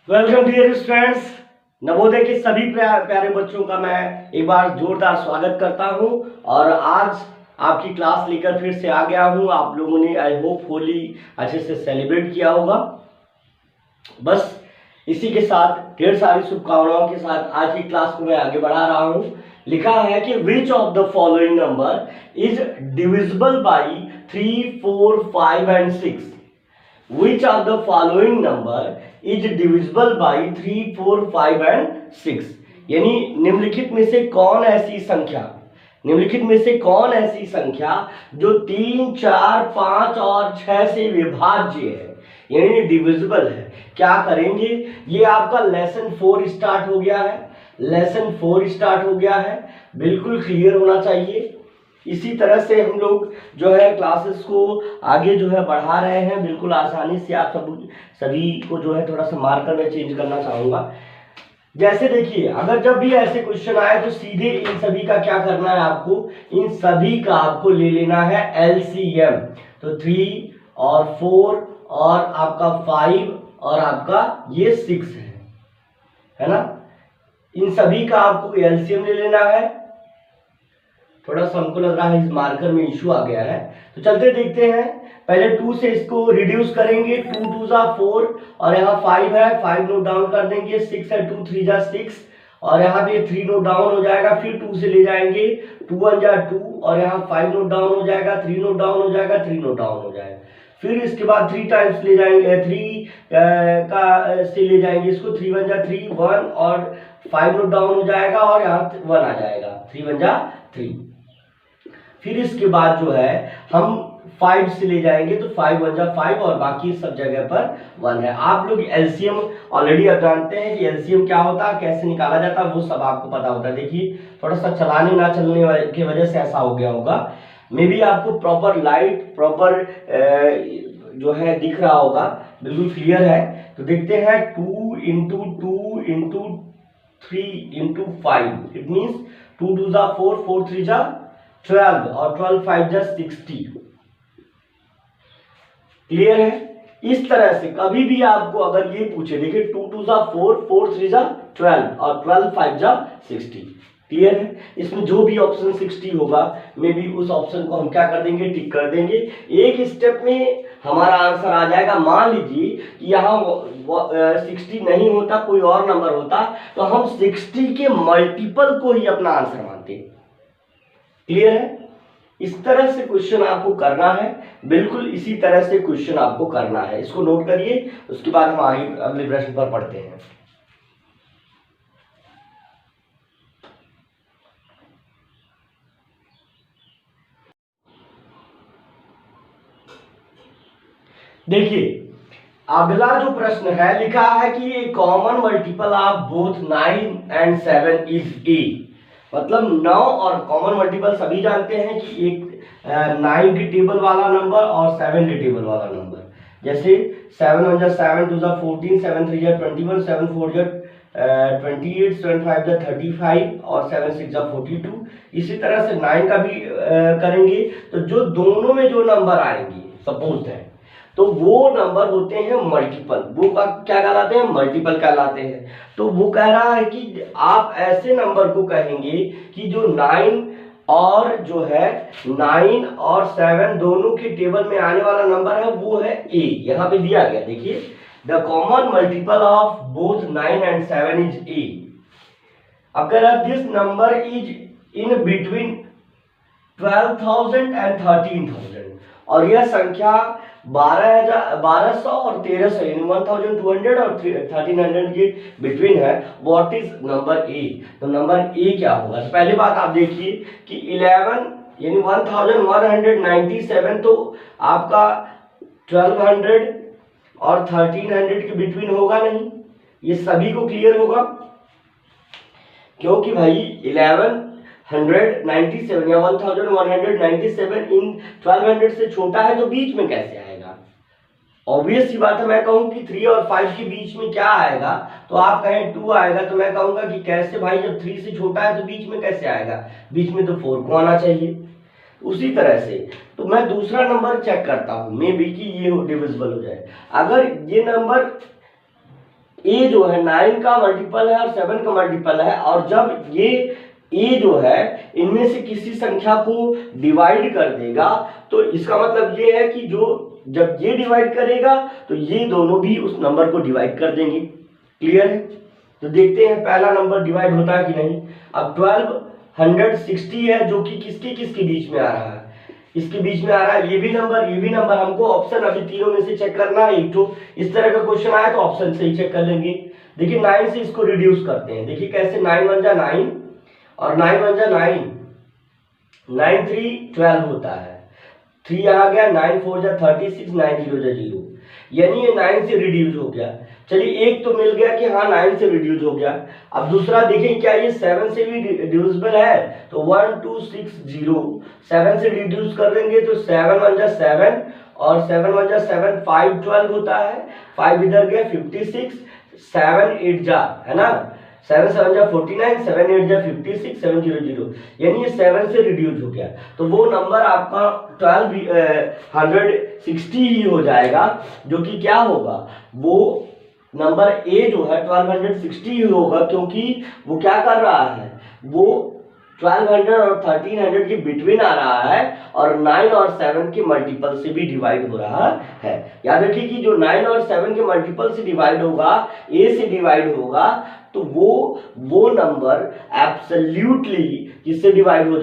Welcome dear students. Navodaya के सभी प्यारे बच्चों का मैं एक बार जोरदार स्वागत करता हूं और आज आपकी क्लास लेकर फिर से आ गया हूं। आप लोगों ने आई होप होली अच्छे से सेलिब्रेट किया होगा। बस इसी के साथ ढेर सारी शुभकामनाओं के साथ आज की क्लास को मैं आगे बढ़ा रहा हूं। लिखा है कि which of the following number is divisible by 3, 4, 5 and 6। Which of the following number is divisible by 3, 4, 5 and 6? यानी निम्नलिखित में से कौन ऐसी संख्या जो 3, 4, 5 और 6 से विभाज्य है यानी डिविजिबल है। क्या करेंगे? ये आपका लेसन 4 स्टार्ट हो गया है। बिल्कुल क्लियर होना चाहिए। इसी तरह से हम लोग जो है क्लासेस को आगे जो है बढ़ा रहे हैं। बिल्कुल आसानी से आप सभी को जो है थोड़ा सा मार्कर में चेंज करना चाहूंगा। जैसे देखिए, अगर जब भी ऐसे क्वेश्चन आए तो सीधे इन सभी का क्या करना है, इन सभी का आपको ले लेना है एलसीएम। तो 3 और 4 और आपका 5 और आपका ये 6 है ना। इन सभी का आपको एलसीएम ले लेना है। थोड़ा सा हमको लग रहा है इस मार्कर में इश्यू आ गया है, तो चलते देखते हैं। पहले 2 से इसको रिड्यूस करेंगे। 2 2 जा 4 और यहाँ 5 है, 5 नोट डाउन कर देंगे। 6 है, 2 3 जा 6 और यहाँ पे 3 नोट डाउन हो जाएगा। फिर 2 से ले जाएंगे, 2 1 जा 2 और यहाँ 5 नोट डाउन हो जाएगा, 3 नोट डाउन हो जाएगा, 3 नोट डाउन हो जाएगा। फिर इसके बाद 3 टाइम्स ले जाएंगे, 3 का से ले जाएंगे इसको। 3 1 जा 3 1 और 5 नोट डाउन हो जाएगा और यहाँ 1 आ जाएगा। 3 1 जा 3। फिर इसके बाद जो है हम 5 से ले जाएंगे, तो 5 1 जा 5 और बाकी सब जगह पर 1 है। आप लोग एलसीएम ऑलरेडी अब जानते हैं कि एलसीएम क्या होता है, कैसे निकाला जाता है, वो सब आपको पता होता है। देखिए, थोड़ा सा चलाने ना चलने की वजह से ऐसा हो गया होगा। मे बी आपको प्रॉपर लाइट प्रॉपर जो है दिख रहा होगा, बिल्कुल क्लियर है। तो देखते हैं 2 × 2 × 3 × 5 इट मीन्स 2 2 जा 4 4 3 जा 12 और 12 5 जा 60। क्लियर है? इस तरह से कभी भी आपको अगर ये पूछे, देखिए 2 2 जा 4 4 3 जा 12 और 12 5 जा 60। क्लियर है? इसमें जो भी ऑप्शन 60 होगा मे बी उस ऑप्शन को हम क्या कर देंगे, टिक कर देंगे। एक स्टेप में हमारा आंसर आ जाएगा। मान लीजिए कि यहाँ 60 नहीं होता, कोई और नंबर होता, तो हम 60 के मल्टीपल को ही अपना आंसर मानते। क्लियर है? इस तरह से क्वेश्चन आपको करना है। बिल्कुल इसी तरह से क्वेश्चन आपको करना है। इसको नोट करिए, उसके बाद हम आगे अगले प्रश्न पर पढ़ते हैं। देखिए, अगला जो प्रश्न है, लिखा है कि a common multiple of both 9 and 7 is 8। मतलब 9 और कॉमन मल्टीपल सभी जानते हैं कि एक 9 के टेबल वाला नंबर और 7 के टेबल वाला नंबर। जैसे 7 1 जा 7 2 जा 14 7 3 जा 21 7 4 जा 28 7 5 जा 35 और 7 6 जा 42। इसी तरह से 9 का भी करेंगे। तो जो दोनों में जो नंबर आएंगे सपोज है, तो वो नंबर होते हैं मल्टीपल। वो क्या कहलाते हैं? मल्टीपल कहलाते हैं। तो वो कह रहा है कि आप ऐसे नंबर को कहेंगे कि जो 9 और जो है 9 और 7 दोनों के टेबल में आने वाला नंबर है वो है ए। यहाँ पे दिया गया, देखिए, the common multiple of both 9 and 7 is a. अगर this number is in between 12,000 and 13,000 और यह संख्या 1200 और 1300 यानी 1200 और 1300 के बिटवीन है, व्हाट इज नंबर ए। तो नंबर ए क्या होगा? तो पहली बात आप देखिए कि 11 यानी 1197 तो आपका 1200 और 1300 के बिटवीन होगा नहीं। ये सभी को क्लियर होगा, क्योंकि भाई 1197 या 1197 इन 1200 से छोटा है, तो बीच में कैसे आएगा? ऑब्वियस सी बात है। मैं कहूं कि 3 और 5 के बीच में क्या आएगा, तो आप कहें 2 आएगा, तो मैं कहूंगा कि कैसे भाई, जब 3 से छोटा है तो बीच में कैसे आएगा? बीच में तो 4 को आना चाहिए। उसी तरह से तो मैं दूसरा नंबर चेक करता हूं, मे बी कि ये डिविजिबल हो जाए। अगर ये नंबर ए जो है 9 का मल्टीपल है और 7 का मल्टीपल है, और जब ये ए जो है इनमें से किसी संख्या को डिवाइड कर देगा तो इसका मतलब ये है कि जो जब ये डिवाइड करेगा तो ये दोनों भी उस नंबर को डिवाइड कर देंगे। क्लियर है? तो देखते हैं पहला नंबर डिवाइड होता है कि नहीं। अब 1260 है जो कि किसके किसके बीच में आ रहा है, इसके बीच में आ रहा है, ये भी नंबर हमको ऑप्शन अभी तीनों में से चेक करना है। एक तो इस तरह का क्वेश्चन आया तो ऑप्शन से ही चेक कर लेंगे। देखिए 9 से इसको रिड्यूस करते हैं, देखिए कैसे, 9 1 जा 9 और 9 1 जा 9, 9 3 12 होता है, 3 आ गया, 9 4 जा 36, 9 0 जा 0, यानी ये 9 से रिड्यूस हो गया। चलिए एक तो मिल गया कि हाँ 9 से रिड्यूस हो गया। अब दूसरा देखें क्या ये 7 से भी रिड्यूसिबल है, तो 1 2 6 0, 7 से रिड्यूस कर देंगे तो 7 1 जा 7 और 7 1 जा 7, 5 12 होता है, 5 इधर गया 56, 7 8 जा, है ना, 7 7 जा 49, 7 8 जा 56, 7 0 0, यानी ये 7 से रिड्यूस हो गया। तो वो नंबर आपका 1260 ही हो जाएगा, जो कि क्या होगा, वो नंबर ए जो है 1260 ही होगा, क्योंकि वो क्या कर रहा है, वो 1200 और 1300 के बिटवीन आ रहा है और 9 और 7 के मल्टीपल से भी डिवाइड हो रहा है। याद रखिए कि जो 9 और 7 के मल्टीपल से डिवाइड होगा, ए से डिवाइड होगा, तो वो नंबर एब्सोल्युटली किससे डिवाइड हो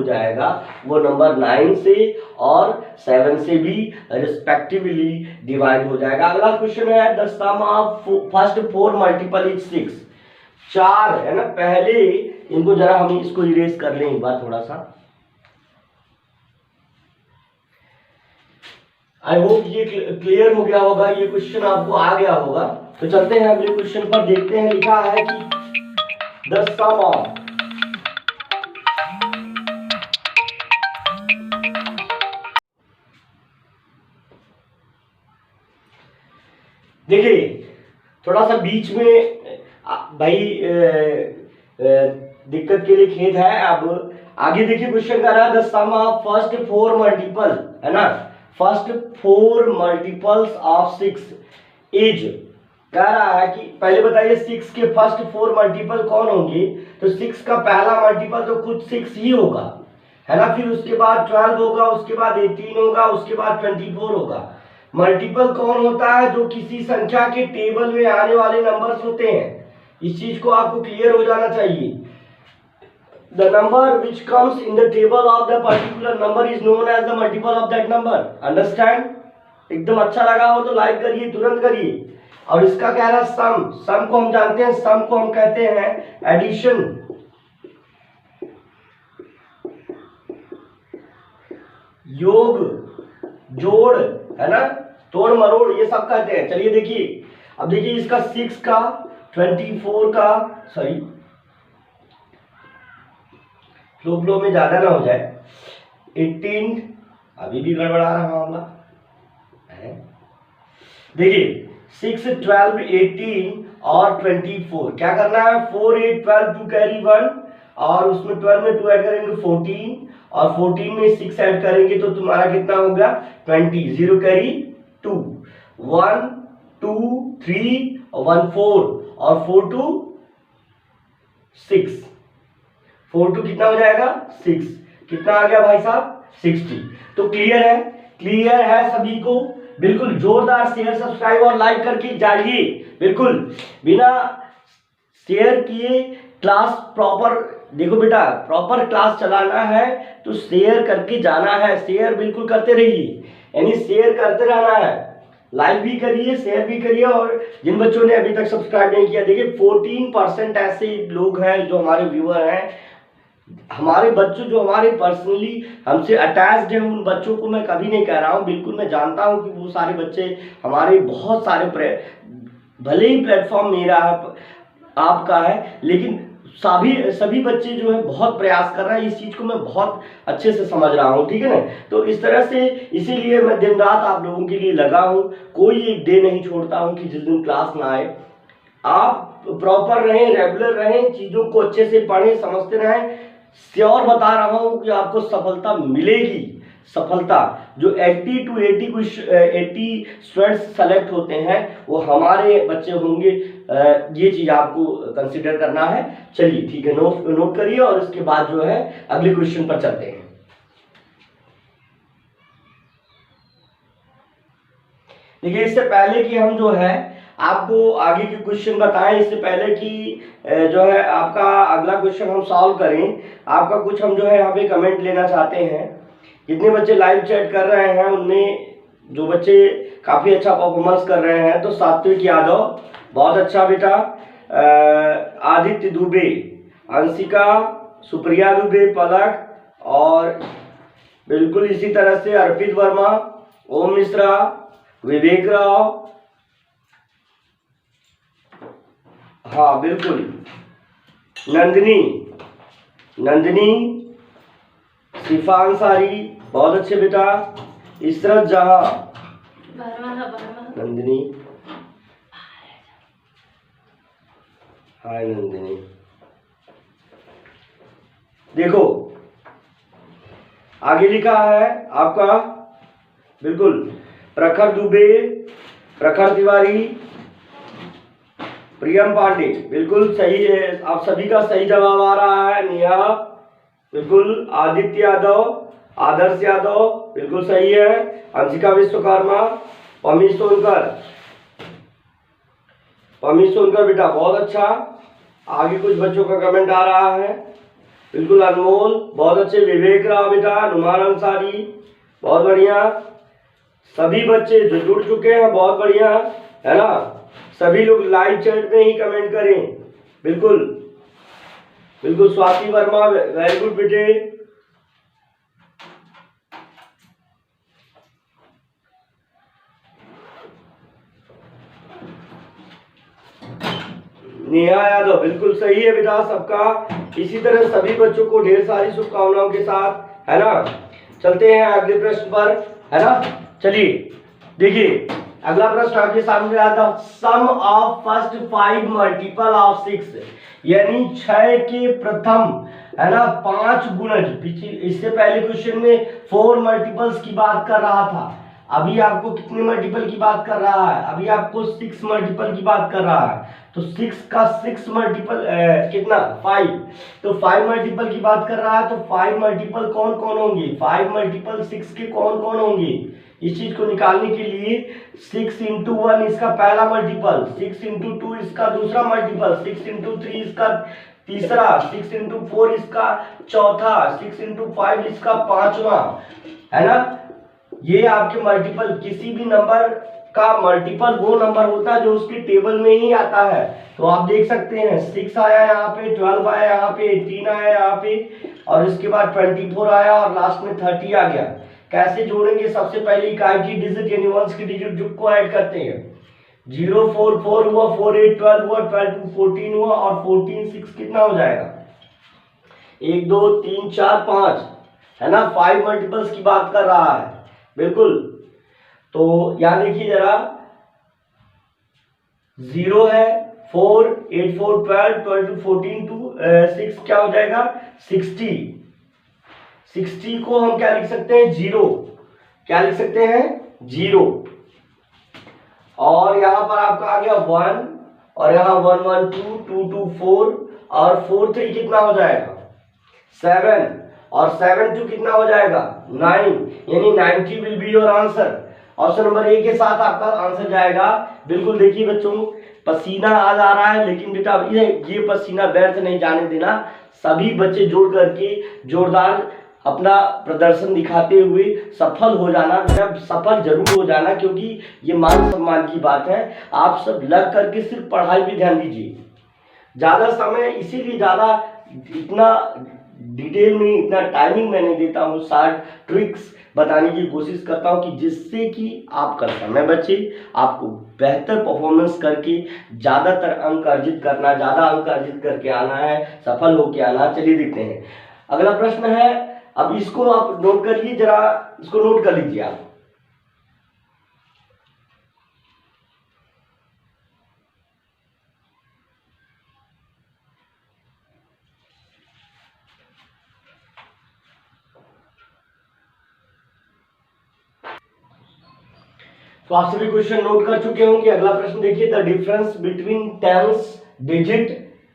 जाएगा, वो नंबर 9 से और 7 से भी रिस्पेक्टिवली डिवाइड हो जाएगा। अगला क्वेश्चन है the sum of first 4 multiple is 6। 4 है ना, पहले इनको जरा हम इसको इरेज कर लें एक बार थोड़ा सा। आई होप ये क्लियर हो गया होगा, ये क्वेश्चन आपको आ गया होगा। तो चलते हैं अगले क्वेश्चन पर, देखते हैं। लिखा है कि द सम ऑफ देखिए थोड़ा सा बीच में भाई दिक्कत के लिए खेद है। अब आगे देखिए क्वेश्चन कर रहा है the sum of first 4 multiple, है ना, फर्स्ट 4 मल्टीपल्स ऑफ 6 इज, कह रहा है कि पहले बताइए 6 के फर्स्ट 4 मल्टीपल कौन होंगे। तो 6 का पहला मल्टीपल तो खुद 6 ही होगा, है ना, फिर उसके बाद 12 होगा, उसके बाद 18 होगा, उसके बाद 24 होगा। मल्टीपल कौन होता है, जो किसी संख्या के टेबल में आने वाले नंबर्स होते हैं। इस चीज को आपको क्लियर हो जाना चाहिए। The number which comes in the table of the particular number is known as the multiple of that number. Understand? एकदम अच्छा लगा हो तो लाइक करिए, तुरंत करिए। और इसका कह रहा है सम को हम जानते हैं, सम को हम कहते हैं एडिशन, योग, जोड़, है ना, तोड़ मरोड़, ये सब कहते हैं। चलिए देखिए, अब देखिए इसका 6 का, 24 का, सॉरी फ्लो में ज्यादा ना हो जाए, 18, अभी भी गड़बड़ा रहा मामला है। देखिए 6 12 18 और 24 क्या करना है, 4 8 12 2 कैरी 1 और उसमें 12 में 2 ऐड करेंगे 14 और 14 में 6 ऐड करेंगे तो तुम्हारा कितना हो गया 20, 0 कैरी 2, 1 2 3 1 4 और 4 2 6, 4 2 कितना हो जाएगा 6, कितना आ गया भाई साहब 60। तो क्लियर है सभी को। बिल्कुल जोरदार शेयर सब्सक्राइब और लाइक करके जाइए, बिल्कुल बिना शेयर किए क्लास प्रॉपर, देखो बेटा प्रॉपर क्लास चलाना है तो शेयर करके जाना है, शेयर बिल्कुल करते रहिए, यानी शेयर करते रहना है, लाइक भी करिए शेयर भी करिए। और जिन बच्चों ने अभी तक सब्सक्राइब नहीं किया, देखिए 14% ऐसे लोग हैं जो हमारे व्यूअर हैं, हमारे बच्चों जो हमारे पर्सनली हमसे अटैच्ड हैं, उन बच्चों को मैं कभी नहीं कह रहा हूं, बिल्कुल मैं जानता हूं कि वो सारे बच्चे हमारे बहुत सारे भले ही प्लेटफॉर्म मेरा है आपका है, लेकिन सभी बच्चे जो है बहुत प्रयास कर रहे हैं, इस चीज को मैं बहुत अच्छे से समझ रहा हूँ, ठीक है ना। तो इस तरह से इसीलिए मैं दिन रात आप लोगों के लिए लगा हूँ, कोई एक डे नहीं छोड़ता हूँ कि जिस दिन क्लास ना आए। आप प्रॉपर रहें, रेगुलर रहें, चीजों को अच्छे से पढ़ें, समझते रहें, श्योर बता रहा हूं कि आपको सफलता मिलेगी, सफलता, जो 80 टू 80 कुछ 80 स्टूडेंट्स सेलेक्ट होते हैं वो हमारे बच्चे होंगे। ये चीज आपको कंसीडर करना है। चलिए ठीक है, नोट करिए और इसके बाद जो है अगले क्वेश्चन पर चलते हैं। देखिए, इससे पहले कि हम जो है आपको आगे के क्वेश्चन बताएं, इससे पहले कि जो है आपका अगला क्वेश्चन हम सॉल्व करें, आपका कुछ हम जो है यहाँ पे कमेंट लेना चाहते हैं। जितने बच्चे लाइव चैट कर रहे हैं उनमें जो बच्चे काफी अच्छा परफॉर्मेंस कर रहे हैं, तो सात्विक यादव बहुत अच्छा बेटा, आदित्य दुबे, अंशिका, सुप्रिया दुबे, पलक, और बिल्कुल इसी तरह से अर्पित वर्मा, ओम मिश्रा, विवेक राव, हाँ बिल्कुल, नंदिनी, शिफा अंसारी बहुत अच्छे बेटा, इशरत जहां, नंदिनी, हाय नंदिनी। देखो आगे लिखा है आपका बिल्कुल प्रखर दुबे, प्रखर तिवारी, प्रियम पांडे, बिल्कुल सही है, आप सभी का सही जवाब आ रहा है। नेहा बिल्कुल, आदित्य यादव, आदर्श यादव बिल्कुल सही है, अंशिका विश्वकर्मा, पमी सोनकर बेटा बहुत अच्छा। आगे कुछ बच्चों का कमेंट आ रहा है, बिल्कुल अनमोल बहुत अच्छे, विवेक राव बेटा, नुमान अंसारी बहुत बढ़िया, सभी बच्चे जो जुड़ चुके हैं बहुत बढ़िया है ना। सभी लोग लाइव चैट में ही कमेंट करें, बिल्कुल बिल्कुल। स्वाति वर्मा वेरी गुड बेटे, नेहा यादव बिल्कुल सही है बेटा सबका। इसी तरह सभी बच्चों को ढेर सारी शुभकामनाओं के साथ, है ना। चलते हैं अगले प्रश्न पर, है ना। चलिए देखिए अगला प्रश्न आपके सामने आता, सम ऑफ फर्स्ट 5 मल्टीपल ऑफ 6, यानी 6 के प्रथम, है ना, 5 गुणज। इससे पहले क्वेश्चन में 4 मल्टीपल्स की बात कर रहा था, अभी आपको कितने मल्टीपल की बात कर रहा है, अभी आपको 6 मल्टीपल की बात कर रहा है। तो 6 का 6 मल्टीपल कितना, 5, तो 5 मल्टीपल की बात कर रहा है, तो 5 मल्टीपल कौन कौन होंगे, 5 मल्टीपल 6 के कौन कौन होंगे। इस चीज को निकालने के लिए 6 इंटू 1 इसका पहला मल्टीपल, 6 इंटू 2 इसका दूसरा मल्टीपल, 6 इंटू 3 इसका तीसरा, 6 इंटू 4 इसका चौथा, 6 इंटू 5 इसका पांचवा, है ना। ये आपके मल्टीपल, किसी भी नंबर का मल्टीपल वो नंबर होता है जो उसके टेबल में ही आता है। तो आप देख सकते हैं 6 आया यहाँ पे, 12 आया यहाँ पे, 18 आया यहाँ पे, और इसके बाद 24 आया और लास्ट में 30 आ गया। कैसे जोड़ेंगे, सबसे पहले इकाई की डिजिट यानी वंश की डिजिट जो को ऐड करते हैं। 0 4 4 हुआ, 4 8 12 हुआ, 12 2 14 हुआ, और 14 6 कितना हो जाएगा, 1 2 3 4 5, है ना। 5 मल्टीपल्स की बात कर रहा है, बिल्कुल। तो यहां देखिए जरा, 0 है, 4 8 4 12 12 2 14 2 6 क्या हो जाएगा, 60। 60 को हम क्या लिख सकते हैं, 0, क्या लिख सकते हैं, 0। और यहां पर आपका आ गया 1, और यहां 1 1 2 2 2 4, और 4 3 कितना हो जाएगा, 7, और 7 2 कितना हो जाएगा, 9, यानी 90 will be your answer. Option number A के साथ आपका आंसर जाएगा। बिल्कुल देखिए बच्चों, पसीना आ जा रहा है, लेकिन बेटा ये पसीना व्यर्थ नहीं जाने देना। सभी बच्चे जोड़ करके जोरदार अपना प्रदर्शन दिखाते हुए सफल हो जाना, जब सफल जरूर हो जाना, क्योंकि ये मान सम्मान की बात है। आप सब लग करके सिर्फ पढ़ाई पे ध्यान दीजिए, ज्यादा समय, इसीलिए ज्यादा इतना डिटेल में इतना टाइमिंग मैं नहीं देता हूँ, शार्ट ट्रिक्स बताने की कोशिश करता हूँ कि जिससे कि आपका समय बचे, आपको बेहतर परफॉर्मेंस करके ज्यादातर अंक अर्जित करना, ज्यादा अंक अर्जित करके आना है, सफल होके आना। चलिए देखते हैं अगला प्रश्न है। अब इसको आप नोट करिए, जरा इसको नोट कर लीजिए आप। तो आप सभी क्वेश्चन नोट कर चुके होंगे। अगला प्रश्न देखिए, the difference between tens digit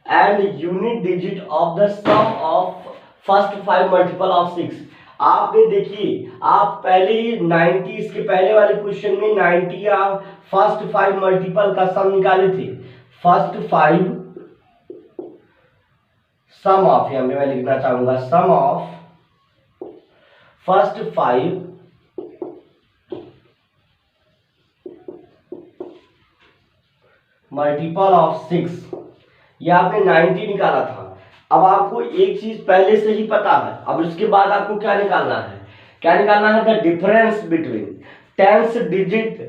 and unit digit of the sum of first 5 multiple of 6। आपने देखिए, आप पहले ही 90, इसके पहले वाले क्वेश्चन में 90 या फर्स्ट 5 मल्टीपल का सम निकाले थे। फर्स्ट 5 सम ऑफ, यहां मैं लिखना चाहूंगा सम ऑफ फर्स्ट 5 मल्टीपल ऑफ 6, ये आपने 90 निकाला था। अब आपको एक चीज पहले से ही पता है, अब उसके बाद आपको क्या निकालना है, क्या निकालना है, the difference between tens digit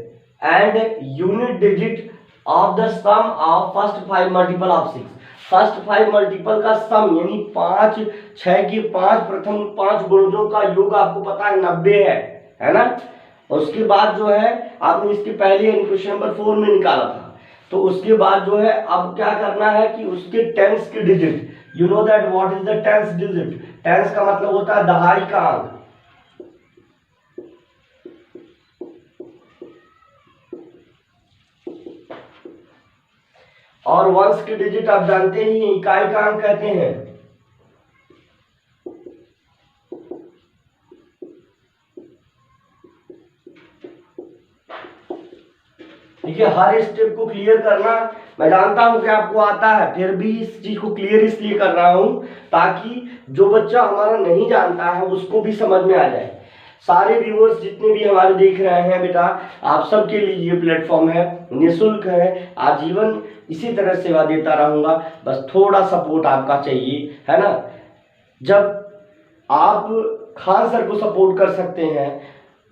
and unit digit of the sum of first 5 multiple of 6। First 5 multiple का सम यानी 5 6 के 5 प्रथम 5 गुणजों का योग आपको पता है 90 है ना। उसके बाद जो है आपने इसके पहले क्वेश्चन नंबर 4 में निकाला था। तो उसके बाद जो है अब क्या करना है कि उसके टेंस के digit, you know that what is the tens digit. Tens का मतलब होता है दहाई का अंक, और वंश के डिजिट आप जानते ही इकाई का अंक कहते हैं। देखिए, हर स्टेप को क्लियर करना मैं जानता हूं कि आपको आता है, फिर भी इस चीज को क्लियर इसलिए कर रहा हूं ताकि जो बच्चा हमारा नहीं जानता है उसको भी समझ में आ जाए। सारे व्यूअर्स जितने भी हमारे देख रहे हैं बेटा, आप सबके लिए ये प्लेटफॉर्म है, निःशुल्क है, आजीवन इसी तरह सेवा देता रहूंगा। बस थोड़ा सपोर्ट आपका चाहिए, है ना। जब आप खान सर को सपोर्ट कर सकते हैं,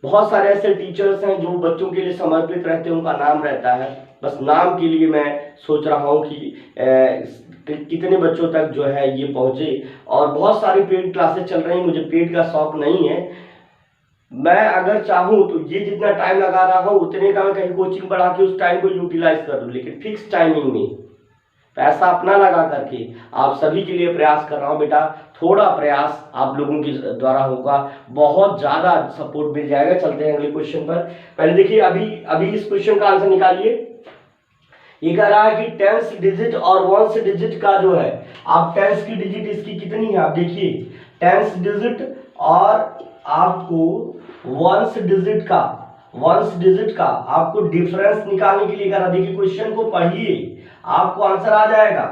बहुत सारे ऐसे टीचर्स हैं जो बच्चों के लिए समर्पित रहते हैं, उनका नाम रहता है। बस नाम के लिए मैं सोच रहा हूँ कि कितने बच्चों तक जो है ये पहुंचे, और बहुत सारी पेड क्लासेस चल रही हैं। मुझे पेड का शौक नहीं है, मैं अगर चाहूँ तो ये जितना टाइम लगा रहा हूँ उतने का मैं कहीं कोचिंग बढ़ा के उस टाइम को यूटिलाइज कर दूँ, लेकिन फिक्स टाइमिंग में पैसा अपना लगा करके आप सभी के लिए प्रयास कर रहा हूँ बेटा। थोड़ा प्रयास आप लोगों के द्वारा होगा, बहुत ज्यादा सपोर्ट मिल जाएगा। चलते हैं अगले क्वेश्चन पर। पहले देखिए, अभी इस क्वेश्चन का आंसर निकालिए। ये कह रहा है कि टेंस डिजिट और वंश डिजिट का जो है, आप टेंस की डिजिट इसकी कितनी है, आप देखिए टेंस डिजिट और आपको वंश डिजिट का आपको डिफरेंस निकालने के लिए कह रहा। देखिए क्वेश्चन को पढ़िए, आपको आंसर आ जाएगा।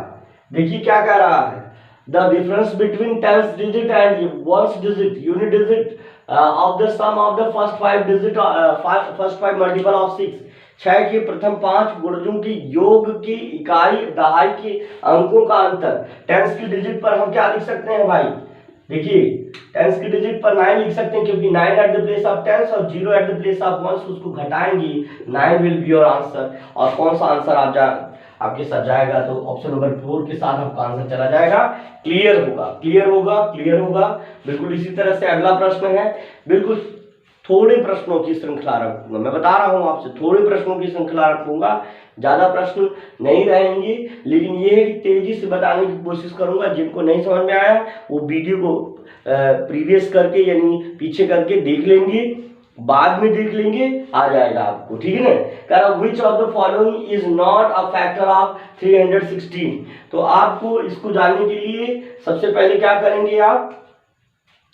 देखिए क्या कह रहा है, the difference between tens digit and ones digit unit digit of the sum of the first 5 multiple of 6। 6 के प्रथम 5 गुणजों के योग की इकाई दहाई के अंकों का अंतर। टेंस की डिजिट पर हम क्या लिख सकते हैं भाई, देखिए टेंस की डिजिट पर 9 लिख सकते हैं, क्योंकि 9 at the place of tens और 0 एट द प्लेस ऑफ वंश, उसको घटाएंगे 9 विल बी योर आंसर। और कौन सा आंसर आपके साथ जाएगा, तो ऑप्शन नंबर 4 के साथ आपका आंसर चला जाएगा। क्लियर होगा। बिल्कुल इसी तरह से अगला प्रश्न है। बिल्कुल थोड़े प्रश्नों की श्रृंखला रखूंगा, मैं बता रहा हूं आपसे, थोड़े प्रश्नों की श्रृंखला रखूंगा, ज्यादा प्रश्न नहीं रहेंगे। लेकिन ये है कि तेजी से बताने की कोशिश करूंगा। जिनको नहीं समझ में आया वो वीडियो को प्रीवियस करके यानी पीछे करके देख लेंगे, बाद में देख लेंगे, आ जाएगा आपको, ठीक है ना। कारण which of the following is not a factor of 316। तो आपको इसको जानने के लिए सबसे पहले क्या करेंगे,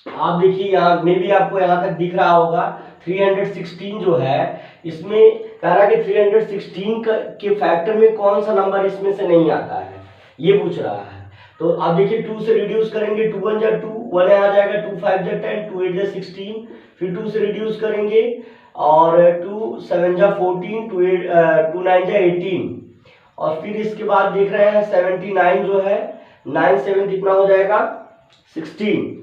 आप देखिए यहाँ में भी आपको यहाँ तक दिख रहा होगा 316 जो है, इसमें कह रहा है कि 316 के फैक्टर में कौन सा नंबर इसमें से नहीं आता है, ये पूछ रहा है। तो आप देखिए 2 से रिड्यूस करेंगे, 2 1 जा 2, 1 आ जाएगा, 2 5 जा 10, 2 8 जा 16, फिर 2 से रिड्यूस करेंगे और 2 7 जा 14, 2 9 जा 18, और फिर इसके बाद देख रहे हैं 79 जो है, 9 7 कितना हो जाएगा 16।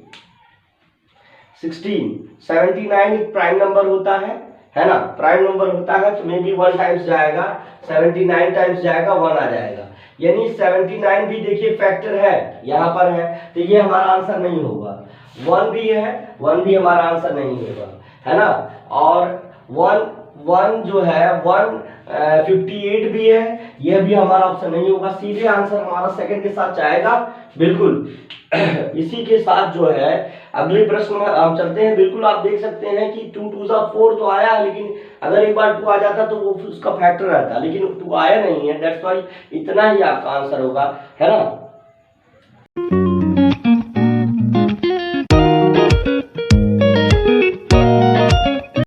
79 एक प्राइम नंबर होता है ना, प्राइम नंबर होता है, तो मे बी 1 टाइम्स जाएगा, 79 टाइम्स जाएगा, 1 आ जाएगा। यानी 79 भी देखिए फैक्टर है, यहाँ पर है, तो ये हमारा आंसर नहीं होगा। 1 भी है, 1 भी हमारा आंसर नहीं होगा, है ना। और 1 जो है 158 भी है, यह भी हमारा ऑप्शन नहीं होगा। सीधे आंसर हमारा सेकंड के साथ जाएगा बिल्कुल। इसी के साथ जो है अगले प्रश्न में हम चलते हैं। बिल्कुल आप देख सकते हैं कि 2 2 4 तो आया है, लेकिन अगर एक बार 2 आ जाता तो वो उसका फैक्टर रहता, लेकिन 2 आया नहीं है, दैट्स वाई इतना ही आपका आंसर होगा, है ना।